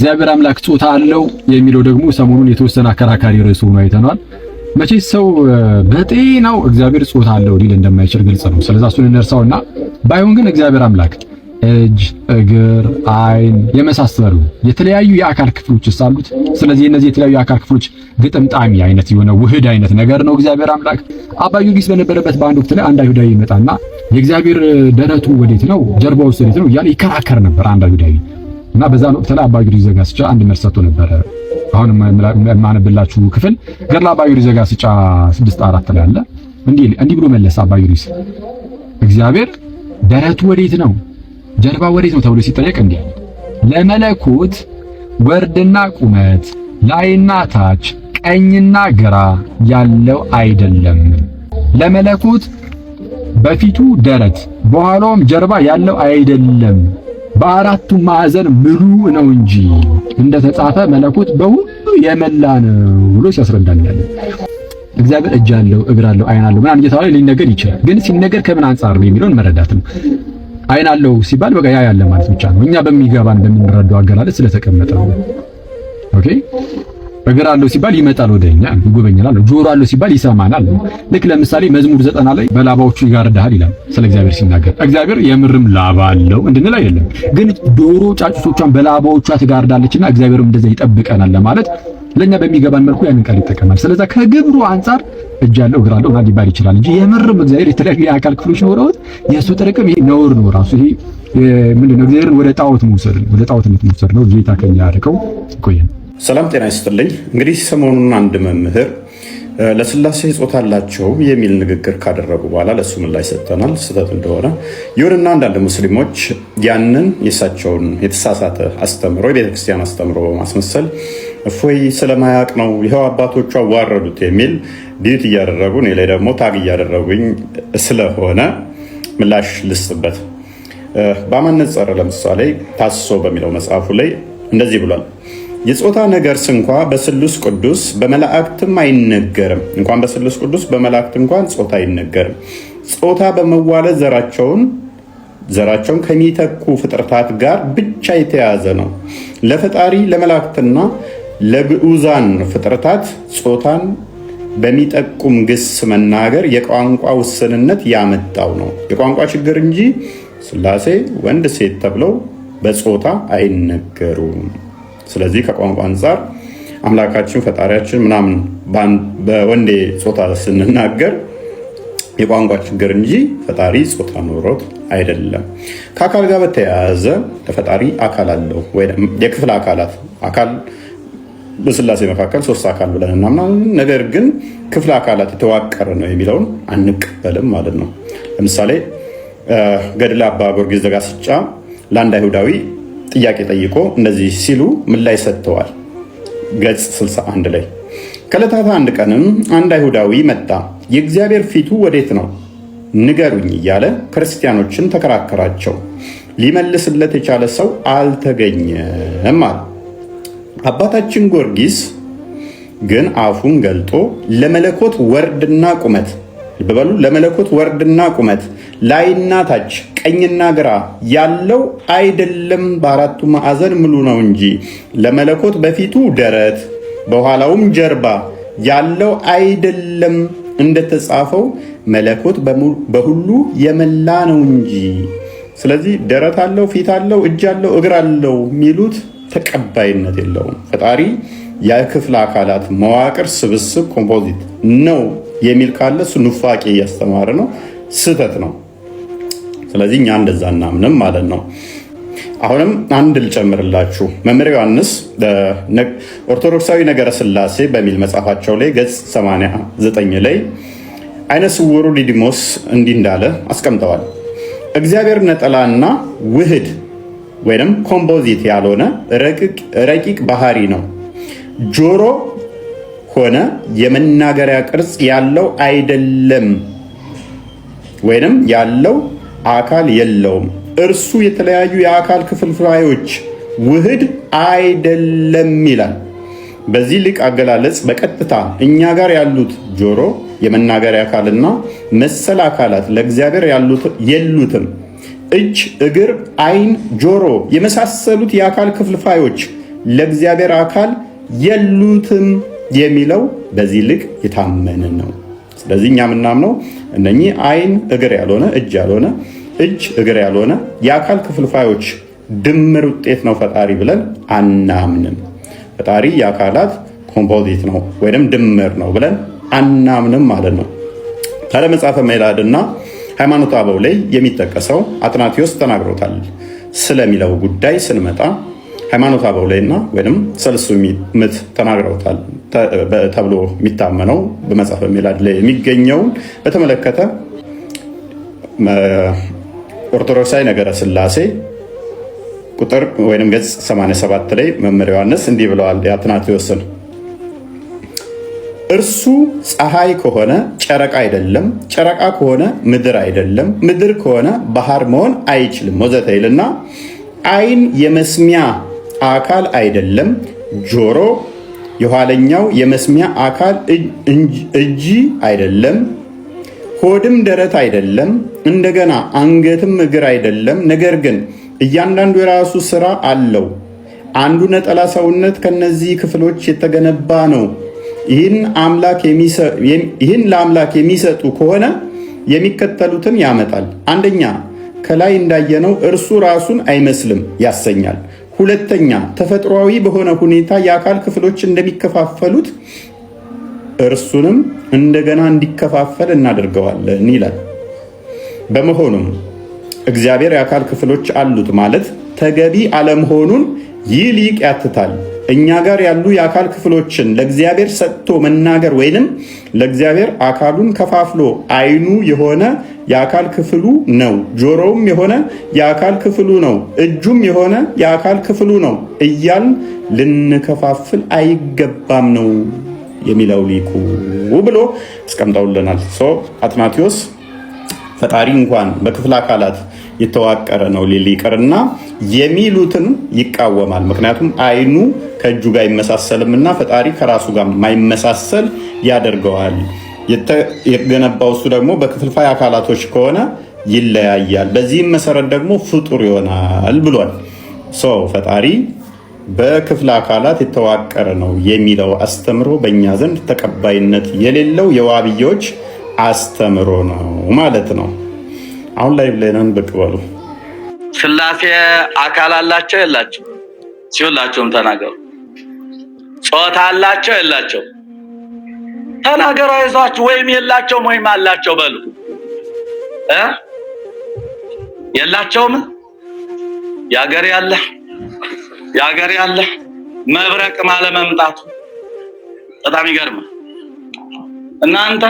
እግዚአብሔር አምላክ ጾታ አለው የሚለው ደግሞ ሰሞኑን የተወሰነ አከራካሪ ርዕስ ሆኖ አይተናል። መቼስ ሰው በጤናው እግዚአብሔር ጾታ አለው ሊል እንደማይችል ግልጽ ነው። ስለዚህ እሱን እንርሳውና ባይሆን ግን እግዚአብሔር አምላክ እጅ፣ እግር፣ አይን የመሳሰሉ የተለያዩ የአካል ክፍሎች አሉት። ስለዚህ እነዚህ የተለያዩ የአካል ክፍሎች ግጥምጣሚ አይነት የሆነ ውህድ አይነት ነገር ነው እግዚአብሔር አምላክ። አባ ጊዮርጊስ በነበረበት በአንድ ወቅት ላይ አንድ አይሁዳዊ ይመጣና የእግዚአብሔር ደረቱ ወዴት ነው ጀርባው ወዴት ነው እያለ ይከራከር ነበር አንድ አይሁዳዊ እና በዛን ወቅት ላይ አባ ጊዮርጊስ ዘጋስጫ አንድ መልስ ሰጥቶ ነበር። አሁን የማነብላችሁ ክፍል ገድለ አባ ጊዮርጊስ ዘጋስጫ 6:4 ላይ አለ። እንዲህ ብሎ መለሰ አባ ጊዮርጊስ እግዚአብሔር ደረቱ ወዴት ነው ጀርባ ወዴት ነው ተብሎ ሲጠየቅ እንዲህ አለ፣ ለመለኮት ወርድና ቁመት ላይና ታች ቀኝና ግራ ያለው አይደለም። ለመለኮት በፊቱ ደረት በኋላውም ጀርባ ያለው አይደለም፣ በአራቱ ማዕዘን ምሉ ነው እንጂ እንደተጻፈ መለኮት በሁሉ የመላ ነው ብሎ ሲያስረዳኛል። እግዚአብሔር እጅ አለው፣ እግር አለው፣ አይን አለው ምናምን እየተባለ ሊነገር ይችላል። ግን ሲነገር ከምን አንጻር ነው የሚለውን መረዳት ነው። አይን አለው ሲባል በቃ ያ ያለ ማለት ብቻ ነው። እኛ በሚገባን በምንረዳው አገላለጽ ስለተቀመጠ ነው። ኦኬ። እግር አለው ሲባል ይመጣል ወደኛ ይጎበኛል። ጆሮ አለው ሲባል ይሰማናል። ልክ ለምሳሌ መዝሙር 90 ላይ በላባዎቹ ይጋርዳል ይላል ስለ እግዚአብሔር ሲናገር። እግዚአብሔር የምርም ላባ አለው እንድንል አይደለም፣ ግን ዶሮ ጫጩቶቿን በላባዎቿ ትጋርዳለችና እግዚአብሔርም እንደዛ ይጠብቀናል ለማለት ለኛ በሚገባን መልኩ ያንን ቃል ይጠቀማል። ስለዚህ ከግብሩ አንጻር እጅ አለው እግር አለው ማለት ሊባል ይችላል እንጂ የምርም እግዚአብሔር የተለያዩ የአካል ክፍሎች ኖረውት የሱ ጥርቅም ይሄ ነውር ነው ራሱ። ይሄ ምንድነው? እግዚአብሔርን ወደ ጣዖት መውሰድ ነው፣ ወደ ጣዖትነት መውሰድ ነው። ጌታ ከኛ ያርቀው። ይቆየን። ሰላም ጤና ይስጥልኝ። እንግዲህ ሰሞኑን አንድ መምህር ለስላሴ ጾታ አላቸው የሚል ንግግር ካደረጉ በኋላ ለሱ ምላሽ ሰጥተናል፣ ስህተት እንደሆነ። ይሁንና አንዳንድ ሙስሊሞች ያንን የእሳቸውን የተሳሳተ አስተምሮ የቤተክርስቲያን አስተምሮ በማስመሰል እፎይ ስለማያቅ ነው ይኸው አባቶቹ አዋረዱት የሚል ዲዩት እያደረጉ እኔ ላይ ደግሞ ታግ እያደረጉኝ ስለሆነ ምላሽ ልስጥበት። በማነጸር ለምሳሌ ታስሶ በሚለው መጽሐፉ ላይ እንደዚህ ብሏል። የጾታ ነገርስ እንኳ በስሉስ ቅዱስ በመላእክትም አይነገርም። እንኳን በስሉስ ቅዱስ በመላእክት እንኳን ጾታ አይነገርም። ጾታ በመዋለድ ዘራቸውን ከሚተኩ ፍጥረታት ጋር ብቻ የተያዘ ነው። ለፈጣሪ ለመላእክትና ለግዑዛን ፍጥረታት ጾታን በሚጠቁም ግስ መናገር የቋንቋ ውስንነት ያመጣው ነው። የቋንቋ ችግር እንጂ ስላሴ ወንድ ሴት ተብለው በጾታ አይነገሩም። ስለዚህ ከቋንቋ አንጻር አምላካችን ፈጣሪያችን ምናምን በወንዴ ጾታ ስንናገር የቋንቋ ችግር እንጂ ፈጣሪ ጾታ ኖሮት አይደለም። ከአካል ጋር በተያያዘ ለፈጣሪ አካል አለው ወይ የክፍል አካል በስላሴ መካከል 3 አካል ብለን እናምናለን። ነገር ግን ክፍለ አካላት የተዋቀረ ነው የሚለውን አንቀበልም ማለት ነው። ለምሳሌ ገድለ አባ ጊዮርጊስ ዘጋስጫ ለአንድ አይሁዳዊ ጥያቄ ጠይቆ እንደዚህ ሲሉ ምላሽ ሰጥተዋል። ገጽ 61 ላይ ከዕለታት አንድ ቀንም አንድ አይሁዳዊ መጣ። የእግዚአብሔር ፊቱ ወዴት ነው ንገሩኝ እያለ ክርስቲያኖችን ተከራከራቸው። ሊመልስለት የቻለ ሰው አልተገኘም አለ። አባታችን ጊዮርጊስ ግን አፉን ገልጦ ለመለኮት ወርድና ቁመት በበሉ ለመለኮት ወርድና ቁመት ላይና ታች ቀኝና ግራ ያለው አይደለም፣ በአራቱ ማዕዘን ሙሉ ነው እንጂ ለመለኮት በፊቱ ደረት በኋላውም ጀርባ ያለው አይደለም፣ እንደተጻፈው መለኮት በሁሉ የመላ ነው እንጂ። ስለዚህ ደረት አለው፣ ፊት አለው፣ እጅ አለው፣ እግር አለው የሚሉት ተቀባይነት የለውም። ፈጣሪ የክፍለ አካላት መዋቅር ስብስብ ኮምፖዚት ነው የሚል ካለ እሱ ኑፋቄ እያስተማረ ነው፣ ስህተት ነው። ስለዚህ እኛ እንደዛ እናምንም ማለት ነው። አሁንም አንድ ልጨምርላችሁ። መምህር ዮሐንስ ኦርቶዶክሳዊ ነገረ ስላሴ በሚል መጽሐፋቸው ላይ ገጽ 89 ላይ አይነ ስውሩ ዲዲሞስ እንዲህ እንዳለ አስቀምጠዋል። እግዚአብሔር ነጠላና ውህድ ወይም ኮምፖዚት ያልሆነ ረቂቅ ባህሪ ነው። ጆሮ ሆነ የመናገሪያ ቅርጽ ያለው አይደለም፣ ወይንም ያለው አካል የለውም። እርሱ የተለያዩ የአካል ክፍልፋዮች ውህድ አይደለም ይላል። በዚህ ልቅ አገላለጽ በቀጥታ እኛ ጋር ያሉት ጆሮ፣ የመናገሪያ አካልና መሰል አካላት ለእግዚአብሔር የሉትም። እጅ፣ እግር፣ አይን፣ ጆሮ የመሳሰሉት የአካል ክፍልፋዮች ለእግዚአብሔር አካል የሉትም የሚለው በዚህ ልክ የታመነ ነው። ስለዚህ እኛ የምናምነው እነኚህ ዓይን እግር ያልሆነ እጅ ያልሆነ እጅ እግር ያልሆነ የአካል ክፍልፋዮች ድምር ውጤት ነው ፈጣሪ ብለን አናምንም። ፈጣሪ የአካላት ኮምፖዚት ነው ወይም ድምር ነው ብለን አናምንም ማለት ነው። ታዲያ መጽሐፈ ሜላድና ሃይማኖተ አበው ላይ የሚጠቀሰው አትናቴዎስ ተናግሮታል ስለሚለው ጉዳይ ስንመጣ ሃይማኖተ አበው ላይና ወይም ሰለስቱ ምዕት ተናግረውታል ተብሎ የሚታመነው በመጽሐፈ ሜላድ ላይ የሚገኘውን በተመለከተ ኦርቶዶክሳዊ ነገረ ሥላሴ ቁጥር ወይም ገጽ 87 ላይ መምህር ዮሐንስ እንዲህ ብለዋል የአትናቴዎስን እርሱ ፀሐይ ከሆነ ጨረቃ አይደለም፣ ጨረቃ ከሆነ ምድር አይደለም፣ ምድር ከሆነ ባህር መሆን አይችልም ወዘተ ይልና ዓይን የመስሚያ አካል አይደለም፣ ጆሮ የኋለኛው የመስሚያ አካል እጅ አይደለም፣ ሆድም ደረት አይደለም፣ እንደገና አንገትም እግር አይደለም። ነገር ግን እያንዳንዱ የራሱ ስራ አለው። አንዱ ነጠላ ሰውነት ከነዚህ ክፍሎች የተገነባ ነው። ይህን ለአምላክ የሚሰጡ ከሆነ የሚከተሉትን ያመጣል። አንደኛ ከላይ እንዳየነው እርሱ ራሱን አይመስልም ያሰኛል። ሁለተኛ ተፈጥሯዊ በሆነ ሁኔታ የአካል ክፍሎች እንደሚከፋፈሉት እርሱንም እንደገና እንዲከፋፈል እናደርገዋለን ይላል። በመሆኑም እግዚአብሔር የአካል ክፍሎች አሉት ማለት ተገቢ አለመሆኑን ይህ ሊቅ ያትታል። እኛ ጋር ያሉ የአካል ክፍሎችን ለእግዚአብሔር ሰጥቶ መናገር ወይንም ለእግዚአብሔር አካሉን ከፋፍሎ ዓይኑ የሆነ የአካል ክፍሉ ነው፣ ጆሮውም የሆነ የአካል ክፍሉ ነው፣ እጁም የሆነ የአካል ክፍሉ ነው እያልን ልንከፋፍል አይገባም ነው የሚለው ሊቁ ብሎ አስቀምጠውልናል። አትናቴዎስ ፈጣሪ እንኳን በክፍል አካላት የተዋቀረ ነው ሊል ይቅርና የሚሉትን ይቃወማል። ምክንያቱም ዓይኑ ከእጁ ጋር አይመሳሰልምና ፈጣሪ ከራሱ ጋር የማይመሳሰል ያደርገዋል። የተገነባው እሱ ደግሞ በክፍልፋይ አካላቶች ከሆነ ይለያያል። በዚህም መሰረት ደግሞ ፍጡር ይሆናል ብሏል። ፈጣሪ በክፍለ አካላት የተዋቀረ ነው የሚለው አስተምሮ በእኛ ዘንድ ተቀባይነት የሌለው የዋብዮች አስተምሮ ነው ማለት ነው። አሁን ላይ ብለናን ብቅ በሉ። ሥላሴ አካል አላቸው የላቸው? ሲውላቸውም ተናገሩ። ጾታ አላቸው የላቸው? ተናገሩ። አይዟችሁ። ወይም የላቸውም ወይም አላቸው በሉ። የላቸውም። ያገር ያለ መብረቅ ማለ መምጣቱ በጣም ይገርማል። እናንተ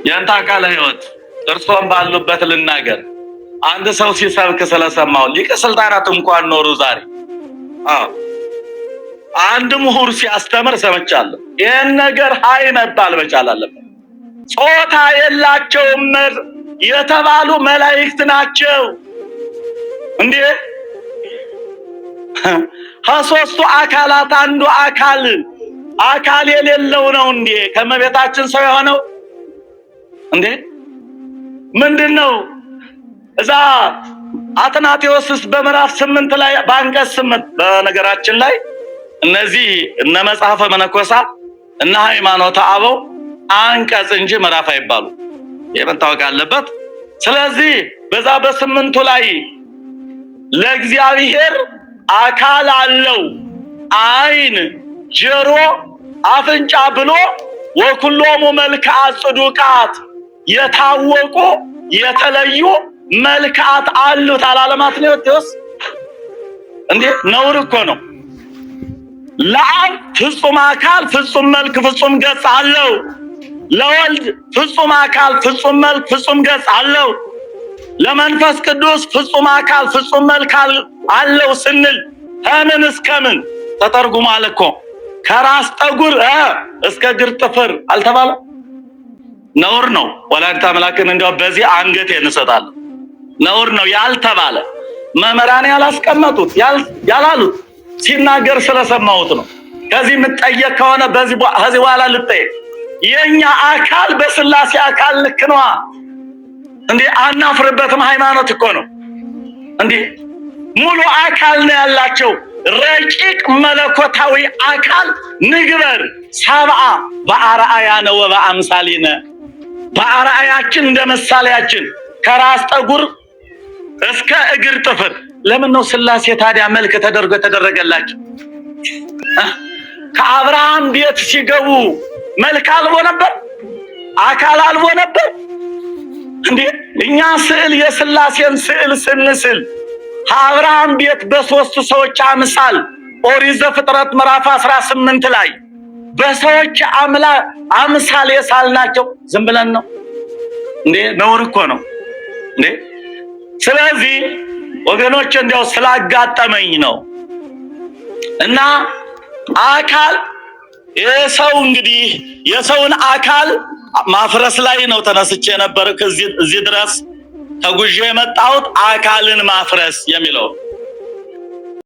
የአንተ አካለ ሕይወት እርሶም ባሉበት ልናገር። አንድ ሰው ሲሰብክ ስለሰማው ሊቀ ስልጣናት እንኳን ኖሩ ዛሬ አንድ ምሁር ሲያስተምር ሰምቻለሁ። ይህን ነገር ሀይ መባል መቻል አለበት። ጾታ የላቸውም የተባሉ መላእክት ናቸው እንዴ? ከሦስቱ አካላት አንዱ አካል የሌለው ነው እንዴ ከመቤታችን ሰው የሆነው እንዴ? ምንድነው? እዛ አትናቴዎስስ በምዕራፍ 8 ላይ በአንቀጽ 8 በነገራችን ላይ እነዚህ እነ መጽሐፈ መነኮሳት እና ሃይማኖተ አበው አንቀጽ እንጂ ምዕራፍ አይባሉ። የመታወቅ አለበት። ስለዚህ በዛ በ8ቱ ላይ ለእግዚአብሔር አካል አለው፣ ዓይን፣ ጆሮ፣ አፍንጫ ብሎ ወኩሎሙ መልክዓ ጽዱቃት የታወቁ የተለዩ መልክዓት አሉት አላለም አትናቴዎስ? እንዴ ነውር እኮ ነው። ለአብ ፍጹም አካል ፍጹም መልክ ፍጹም ገጽ አለው። ለወልድ ፍጹም አካል ፍጹም መልክ ፍጹም ገጽ አለው። ለመንፈስ ቅዱስ ፍጹም አካል ፍጹም መልክ አለው ስንል ከምን እስከ ምን ተተርጉሟል እኮ። ከራስ ጠጉር እስከ እግር ጥፍር አልተባለ? ነውር ነው። ወላዲተ አምላክን እንደው በዚህ አንገት እንሰጣለን። ነውር ነው ያልተባለ መምህራን ያላስቀመጡት ያላሉት ሲናገር ስለሰማሁት ነው። ከዚህ የምትጠየቅ ከሆነ ከዚህ በኋላ ልጠየቅ። የኛ አካል በሥላሴ አካል ልክ ነዋ። እንዴ አናፍርበትም። ሃይማኖት እኮ ነው እንዴ ሙሉ አካል ነው ያላቸው ረቂቅ መለኮታዊ አካል ንግበር ሰብአ በአርአያነ ወበአምሳሊነ በአርአያችን እንደ ምሳሌያችን ከራስ ጠጉር እስከ እግር ጥፍር። ለምን ነው ሥላሴ ታዲያ መልክ ተደርጎ ተደረገላቸው? ከአብርሃም ቤት ሲገቡ መልክ አልቦ ነበር? አካል አልቦ ነበር እንዴ? እኛ ስዕል የሥላሴን ስዕል ስንስል ከአብርሃም ቤት በሶስቱ ሰዎች አምሳል ኦሪት ዘፍጥረት ምዕራፍ 18 ላይ በሰዎች አምሳል የሳልናቸው ዝም ብለን ነው እንዴ? ነውር እኮ ነው እንዴ? ስለዚህ ወገኖች እንዲያው ስላጋጠመኝ ነው እና አካል የሰው እንግዲህ የሰውን አካል ማፍረስ ላይ ነው ተነስቼ ነበር። እዚህ ድረስ ተጉዤ የመጣሁት አካልን ማፍረስ የሚለው